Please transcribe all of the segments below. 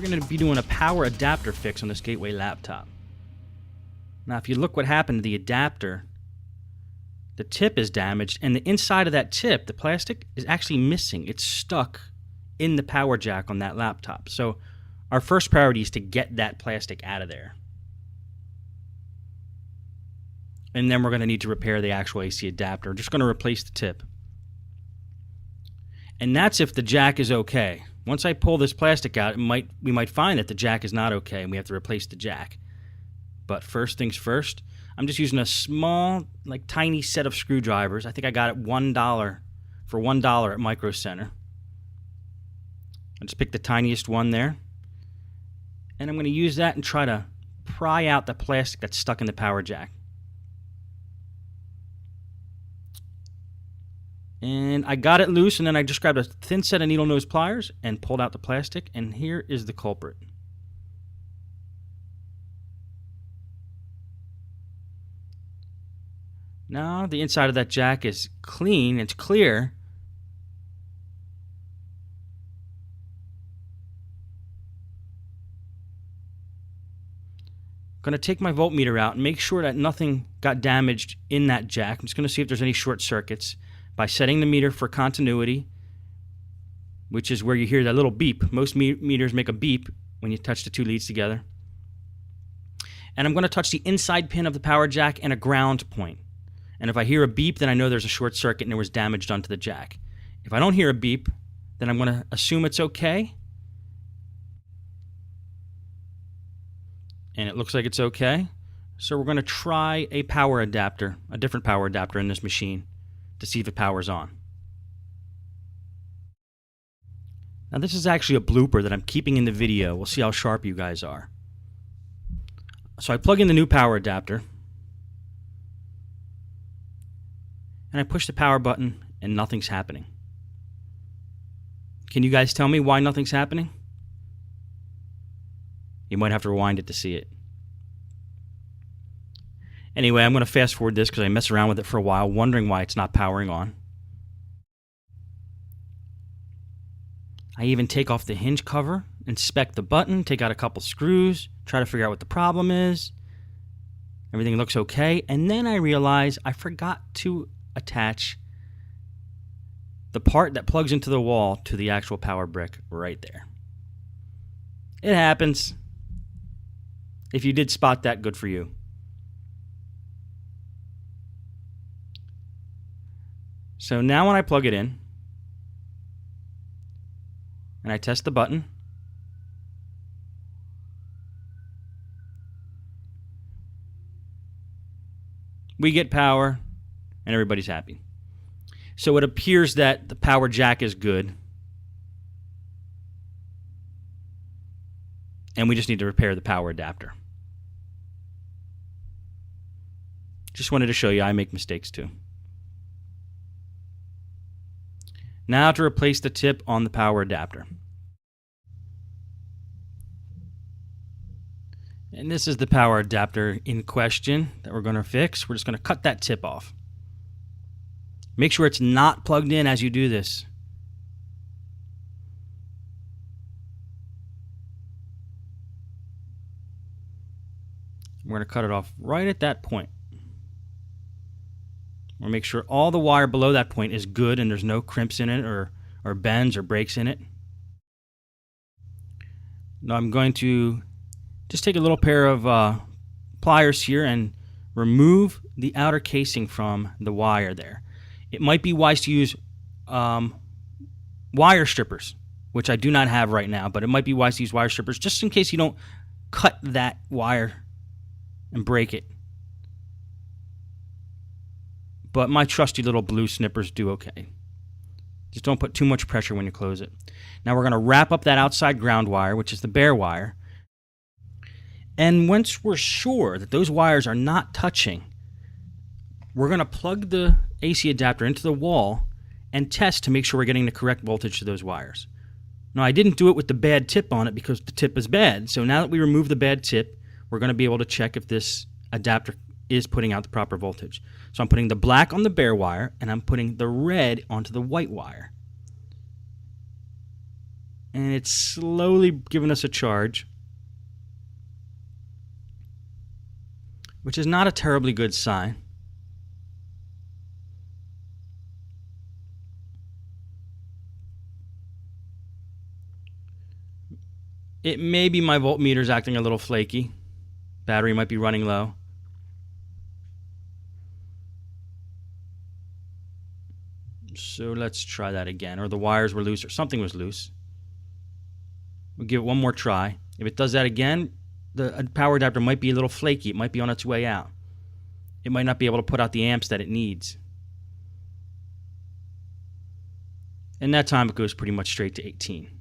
we're going to be doing a power adapter fix on this Gateway laptop. Now, if you look what happened to the adapter, the tip is damaged, and the inside of that tip, the plastic, is actually missing. It's stuck in the power jack on that laptop. So our first priority is to get that plastic out of there. And then we're going to need to repair the actual AC adapter. We're just going to replace the tip. And that's if the jack is okay. Once I pull this plastic out, we might find that the jack is not okay and we have to replace the jack. But first things first, I'm just using a small, like tiny set of screwdrivers. I think I got it $1 for $1 at Micro Center. I just picked the tiniest one there. And I'm going to use that and try to pry out the plastic that's stuck in the power jack. And I got it loose, and then I just grabbed a thin set of needle nose pliers and pulled out the plastic, and here is the culprit. Now the inside of that jack is clean, it's clear. I'm going to take my voltmeter out and make sure that nothing got damaged in that jack. I'm just going to see if there's any short circuits by setting the meter for continuity, which is where you hear that little beep. Most meters make a beep when you touch the two leads together. And I'm going to touch the inside pin of the power jack and a ground point. And if I hear a beep, then I know there's a short circuit and there was damage done to the jack. If I don't hear a beep, then I'm going to assume it's okay. And it looks like it's okay. So we're going to try a power adapter, a different power adapter in this machine, to see if it powers on. Now this is actually a blooper that I'm keeping in the video. We'll see how sharp you guys are. So I plug in the new power adapter, and I push the power button, and nothing's happening. Can you guys tell me why nothing's happening? You might have to rewind it to see it. Anyway, I'm going to fast forward this because I messed around with it for a while, wondering why it's not powering on. I even take off the hinge cover, inspect the button, take out a couple screws, try to figure out what the problem is. Everything looks okay, and then I realize I forgot to attach the part that plugs into the wall to the actual power brick right there. It happens. If you did spot that, good for you. So now when I plug it in, and I test the button, we get power, and everybody's happy. So it appears that the power jack is good, and we just need to repair the power adapter. Just wanted to show you I make mistakes too. Now to replace the tip on the power adapter. And this is the power adapter in question that we're going to fix. We're just going to cut that tip off. Make sure it's not plugged in as you do this. We're going to cut it off right at that point. We'll make sure all the wire below that point is good and there's no crimps in it or bends or breaks in it. Now I'm going to just take a little pair of pliers here and remove the outer casing from the wire there. It might be wise to use wire strippers, which I do not have right now, but it might be wise to use wire strippers just in case you don't cut that wire and break it. But my trusty little blue snippers do okay. Just don't put too much pressure when you close it. Now we're going to wrap up that outside ground wire, which is the bare wire. And once we're sure that those wires are not touching, we're going to plug the AC adapter into the wall and test to make sure we're getting the correct voltage to those wires. Now I didn't do it with the bad tip on it because the tip is bad. So now that we remove the bad tip, we're going to be able to check if this adapter is putting out the proper voltage. So I'm putting the black on the bare wire and I'm putting the red onto the white wire. And it's slowly giving us a charge, which is not a terribly good sign. It may be my voltmeter's acting a little flaky. Battery might be running low. So let's try that again. Or the wires were loose or something was loose. We'll give it one more try. If it does that again, the power adapter might be a little flaky. It might be on its way out. It might not be able to put out the amps that it needs. And that time it goes pretty much straight to 18.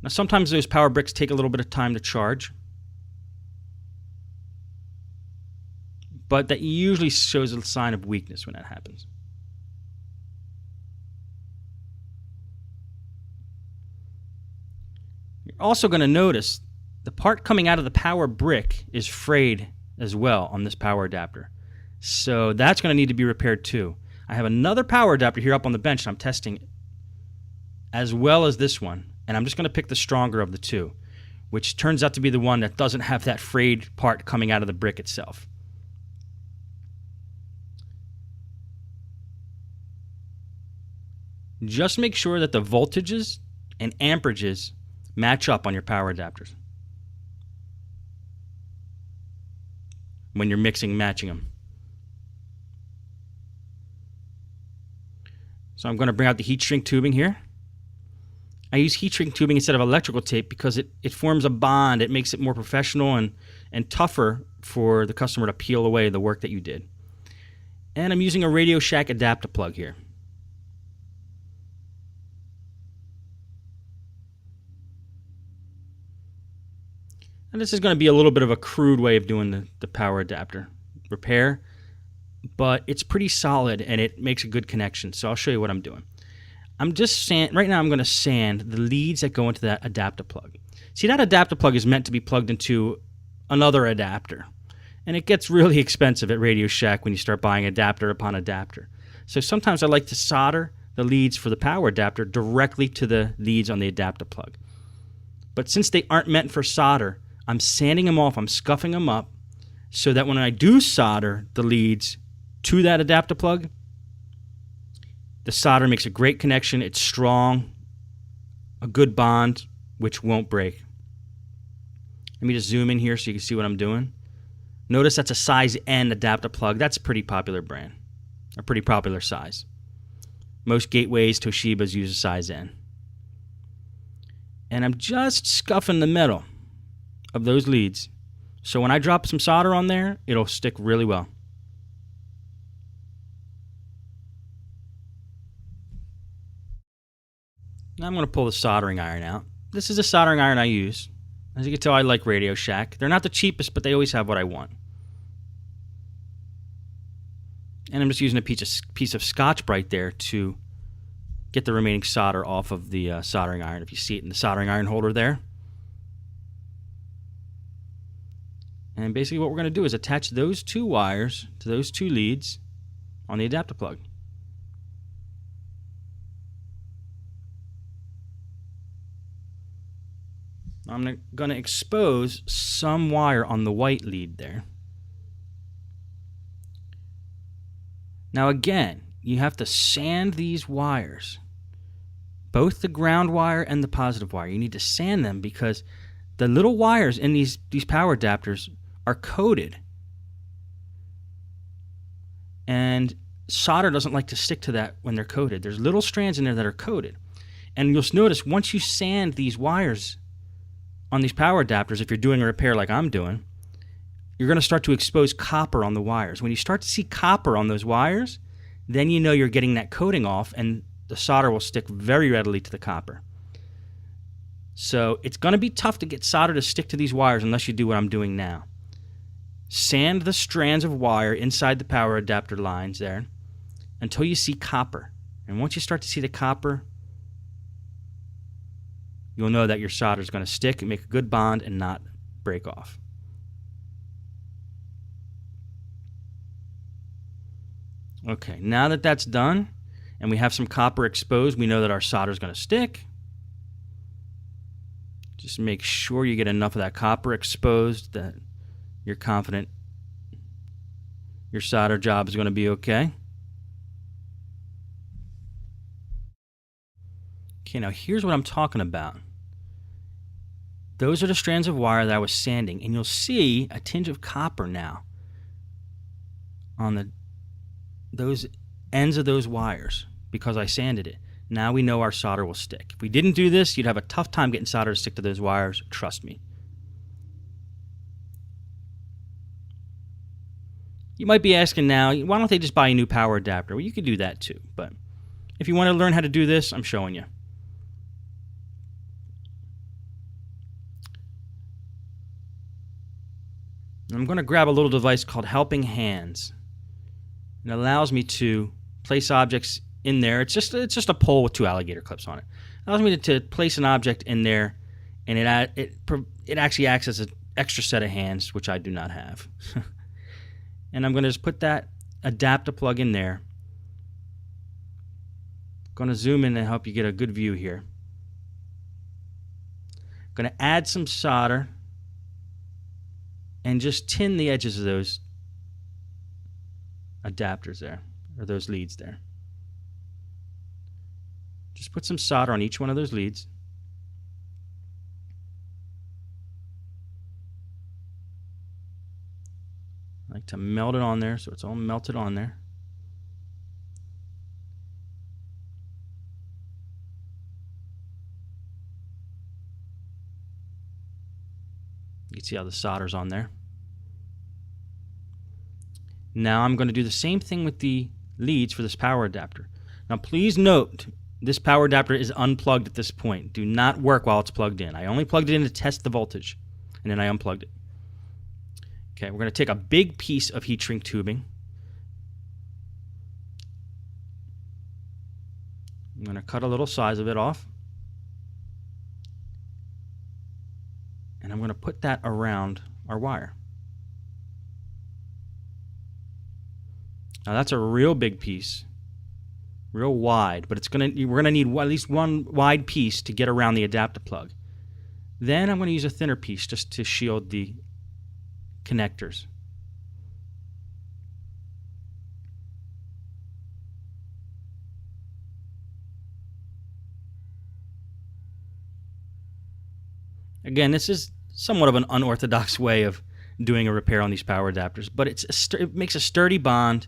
Now sometimes those power bricks take a little bit of time to charge, but that usually shows a sign of weakness when that happens. You're also going to notice the part coming out of the power brick is frayed as well on this power adapter. So that's going to need to be repaired too. I have another power adapter here up on the bench and I'm testing it, as well as this one. And I'm just going to pick the stronger of the two, which turns out to be the one that doesn't have that frayed part coming out of the brick itself. Just make sure that the voltages and amperages match up on your power adapters when you're mixing, matching them. So I'm going to bring out the heat shrink tubing here. I use heat shrink tubing instead of electrical tape because it forms a bond. It makes it more professional and tougher for the customer to peel away the work that you did. And I'm using a Radio Shack adapter plug here. And this is going to be a little bit of a crude way of doing the power adapter repair, but it's pretty solid and it makes a good connection. So I'll show you what I'm doing. Right now I'm going to sand the leads that go into that adapter plug. See, that adapter plug is meant to be plugged into another adapter. And it gets really expensive at Radio Shack when you start buying adapter upon adapter. So sometimes I like to solder the leads for the power adapter directly to the leads on the adapter plug. But since they aren't meant for solder, I'm sanding them off, I'm scuffing them up, so that when I do solder the leads to that adapter plug, the solder makes a great connection. It's strong, a good bond, which won't break. Let me just zoom in here so you can see what I'm doing. Notice that's a size N adapter plug. That's a pretty popular brand, a pretty popular size. Most Gateways, Toshibas use a size N. And I'm just scuffing the metal of those leads. So when I drop some solder on there, it'll stick really well. Now I'm going to pull the soldering iron out. This is a soldering iron I use. As you can tell, I like Radio Shack. They're not the cheapest, but they always have what I want. And I'm just using a piece of Scotch-Brite there to get the remaining solder off of the soldering iron. If you see it in the soldering iron holder there. And basically what we're going to do is attach those two wires to those two leads on the adapter plug. I'm going to expose some wire on the white lead there. Now again, you have to sand these wires, both the ground wire and the positive wire. You need to sand them because the little wires in these power adapters are coated. And solder doesn't like to stick to that when they're coated. There's little strands in there that are coated. And you'll notice once you sand these wires on these power adapters, if you're doing a repair like I'm doing, you're going to start to expose copper on the wires. When you start to see copper on those wires, then you know you're getting that coating off and the solder will stick very readily to the copper. So it's going to be tough to get solder to stick to these wires unless you do what I'm doing now. Sand the strands of wire inside the power adapter lines there until you see copper. And once you start to see the copper, you'll know that your solder is going to stick and make a good bond and not break off. Okay, now that that's done and we have some copper exposed, we know that our solder is going to stick. Just make sure you get enough of that copper exposed that you're confident your solder job is going to be okay. Okay, now here's what I'm talking about. Those are the strands of wire that I was sanding, and you'll see a tinge of copper now on those ends of those wires because I sanded it. Now we know our solder will stick. If we didn't do this, you'd have a tough time getting solder to stick to those wires, trust me. You might be asking now, why don't they just buy a new power adapter? Well, you could do that too, but if you want to learn how to do this, I'm showing you. I'm going to grab a little device called Helping Hands. It allows me to place objects in there. It's just a pole with 2 alligator clips on it. It allows me to place an object in there, and it actually acts as an extra set of hands, which I do not have. And I'm going to just put that adapter plug in there. Going to zoom in and help you get a good view here. Going to add some solder and just tin the edges of those adapters there, or those leads there. Just put some solder on each one of those leads. I like to melt it on there so it's all melted on there. You can see how the solder's on there. Now I'm going to do the same thing with the leads for this power adapter. Now please note, this power adapter is unplugged at this point. Do not work while it's plugged in. I only plugged it in to test the voltage, and then I unplugged it. Okay, we're going to take a big piece of heat shrink tubing. I'm going to cut a little size of it off. And I'm going to put that around our wire. Now that's a real big piece, real wide, but we're going to need at least one wide piece to get around the adapter plug. Then I'm going to use a thinner piece just to shield the connectors. Again, this is somewhat of an unorthodox way of doing a repair on these power adapters, but it makes a sturdy bond,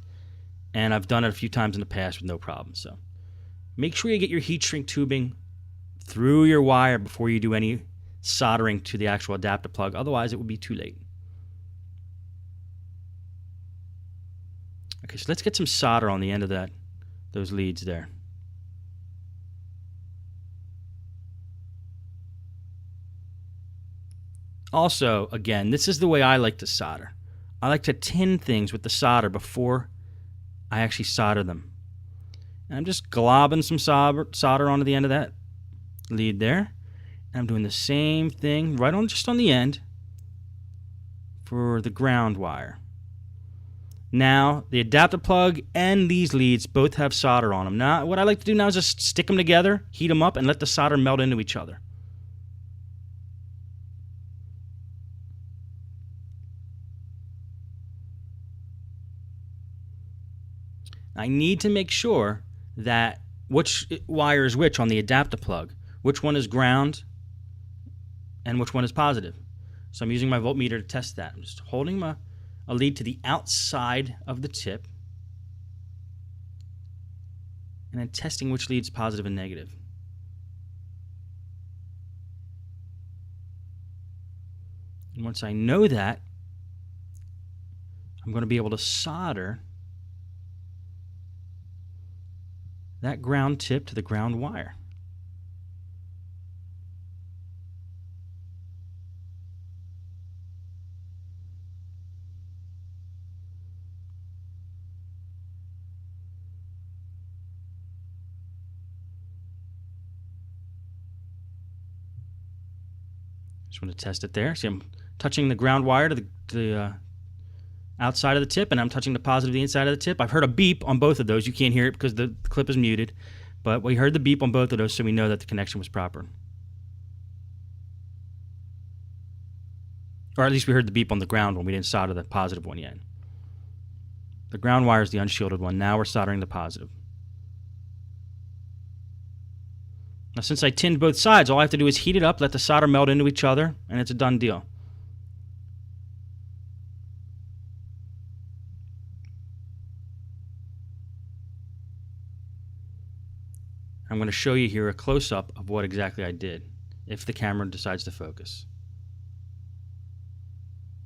and I've done it a few times in the past with no problem. So make sure you get your heat shrink tubing through your wire before you do any soldering to the actual adapter plug, otherwise it would be too late. Okay, so let's get some solder on the end of those leads there. Also, again, this is the way I like to solder. I like to tin things with the solder before I actually solder them. And I'm just globbing some solder onto the end of that lead there. And I'm doing the same thing just on the end for the ground wire. Now, the adapter plug and these leads both have solder on them. Now, what I like to do now is just stick them together, heat them up, and let the solder melt into each other. I need to make sure that which wire is which on the adapter plug, which one is ground and which one is positive. So I'm using my voltmeter to test that. I'm just holding a lead to the outside of the tip and then testing which lead's positive and negative. And once I know that, I'm going to be able to solder that ground tip to the ground wire. Just want to test it there. See, I'm touching the ground wire to the outside of the tip, and I'm touching the positive the inside of the tip. I've heard a beep on both of those. You can't hear it because the clip is muted, but we heard the beep on both of those, so we know that the connection was proper. Or at least we heard the beep on the ground one. We didn't solder the positive one yet. The ground wire is the unshielded one. Now we're soldering the positive. Now since I tinned both sides, all I have to do is heat it up, let the solder melt into each other, and it's a done deal. I'm going to show you here a close-up of what exactly I did, if the camera decides to focus.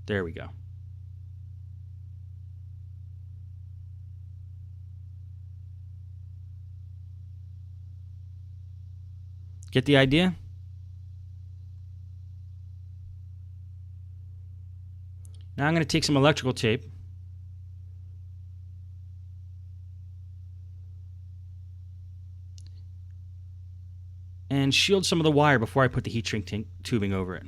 There we go. Get the idea? Now I'm going to take some electrical tape and shield some of the wire before I put the heat shrink tubing over it.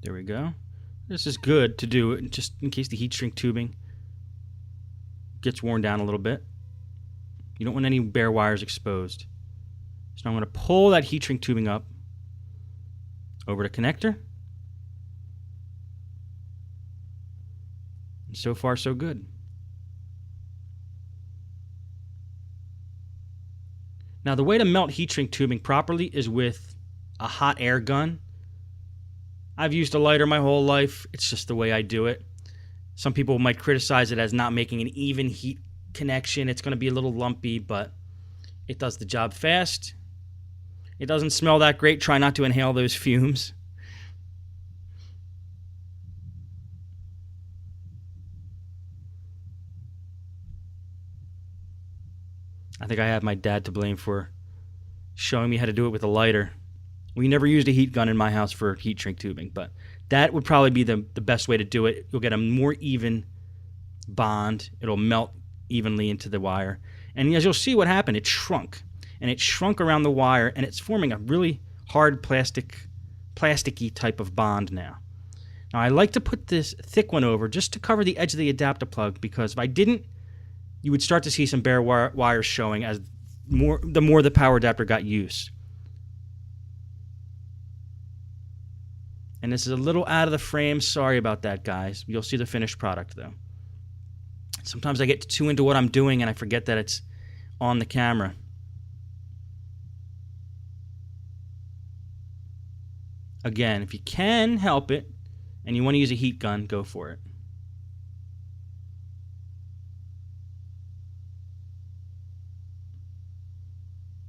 There we go. This is good to do just in case the heat shrink tubing gets worn down a little bit. You don't want any bare wires exposed. So now I'm going to pull that heat shrink tubing up over the connector. And so far, so good. Now the way to melt heat shrink tubing properly is with a hot air gun. I've used a lighter my whole life. It's just the way I do it. Some people might criticize it as not making an even heat connection. It's going to be a little lumpy, but it does the job fast. It doesn't smell that great. Try not to inhale those fumes. I think I have my dad to blame for showing me how to do it with a lighter. We never used a heat gun in my house for heat shrink tubing, but that would probably be the best way to do it. You'll get a more even bond. It'll melt evenly into the wire. And as you'll see what happened, it shrunk. And it shrunk around the wire, and it's forming a really hard plasticky type of bond now. Now, I like to put this thick one over just to cover the edge of the adapter plug, because if I didn't, you would start to see some bare wires showing as the more the power adapter got used. And this is a little out of the frame. Sorry about that, guys. You'll see the finished product, though. Sometimes I get too into what I'm doing and I forget that it's on the camera. Again, if you can help it and you want to use a heat gun, go for it.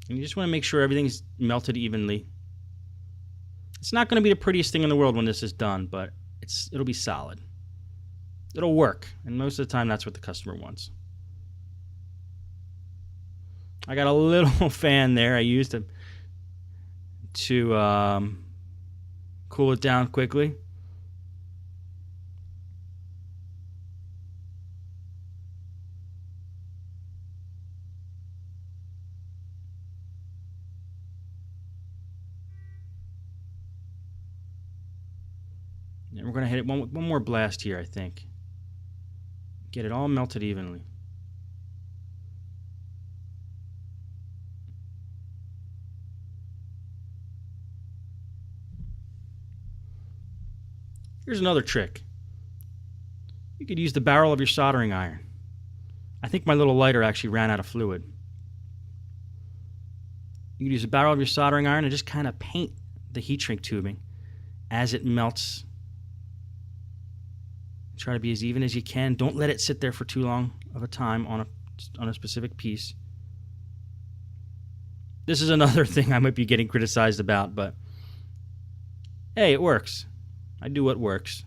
And you just want to make sure everything's melted evenly. It's not going to be the prettiest thing in the world when this is done, but it'll be solid. It'll work, and most of the time that's what the customer wants. I got a little fan there I used to cool it down quickly. And we're going to hit it one more blast here, I think. Get it all melted evenly. Here's another trick. You could use the barrel of your soldering iron. I think my little lighter actually ran out of fluid. You could use the barrel of your soldering iron and just kind of paint the heat shrink tubing as it melts. Try to be as even as you can. Don't let it sit there for too long of a time on a specific piece. This is another thing I might be getting criticized about, but hey, it works. I do what works.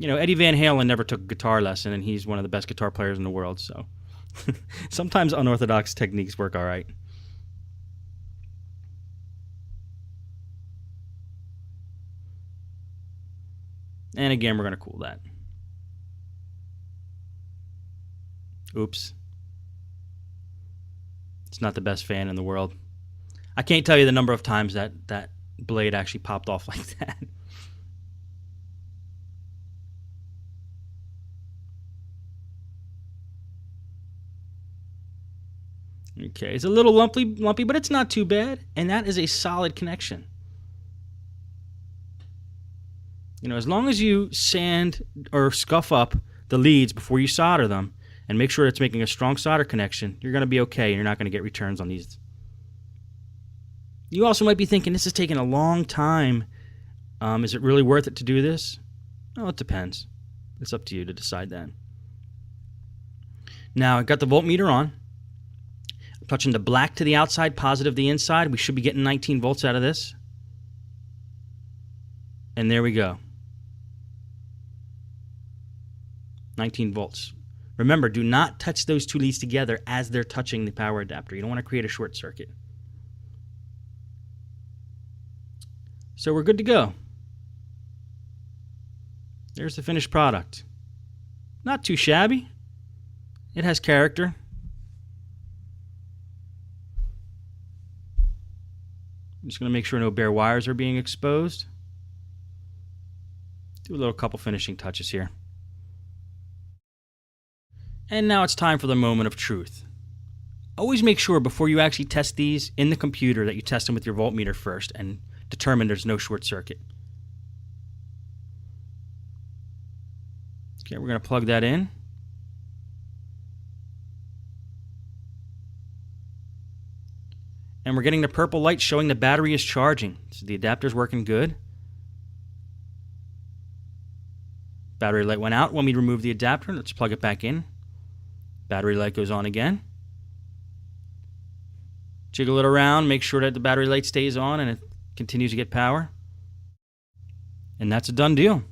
You know, Eddie Van Halen never took a guitar lesson, and he's one of the best guitar players in the world, so sometimes unorthodox techniques work all right. And again, we're going to cool that. Oops. It's not the best fan in the world. I can't tell you the number of times that blade actually popped off like that. Okay, it's a little lumpy, but it's not too bad. And that is a solid connection. You know, as long as you sand or scuff up the leads before you solder them and make sure it's making a strong solder connection, you're going to be okay and you're not going to get returns on these. You also might be thinking, this is taking a long time. Is it really worth it to do this? Well, it depends. It's up to you to decide that. Now, I got the voltmeter on. I'm touching the black to the outside, positive the inside. We should be getting 19 volts out of this. And there we go. 19 volts. Remember, do not touch those two leads together as they're touching the power adapter. You don't want to create a short circuit. So we're good to go. There's the finished product. Not too shabby. It has character. I'm just going to make sure no bare wires are being exposed. Do a little couple finishing touches here. And now it's time for the moment of truth. Always make sure before you actually test these in the computer that you test them with your voltmeter first and determine there's no short circuit. Okay, we're going to plug that in. And we're getting the purple light showing the battery is charging. So the adapter's working good. Battery light went out when we removed the adapter. Let's plug it back in. Battery light goes on again. Jiggle it around, make sure that the battery light stays on and it continues to get power. And that's a done deal.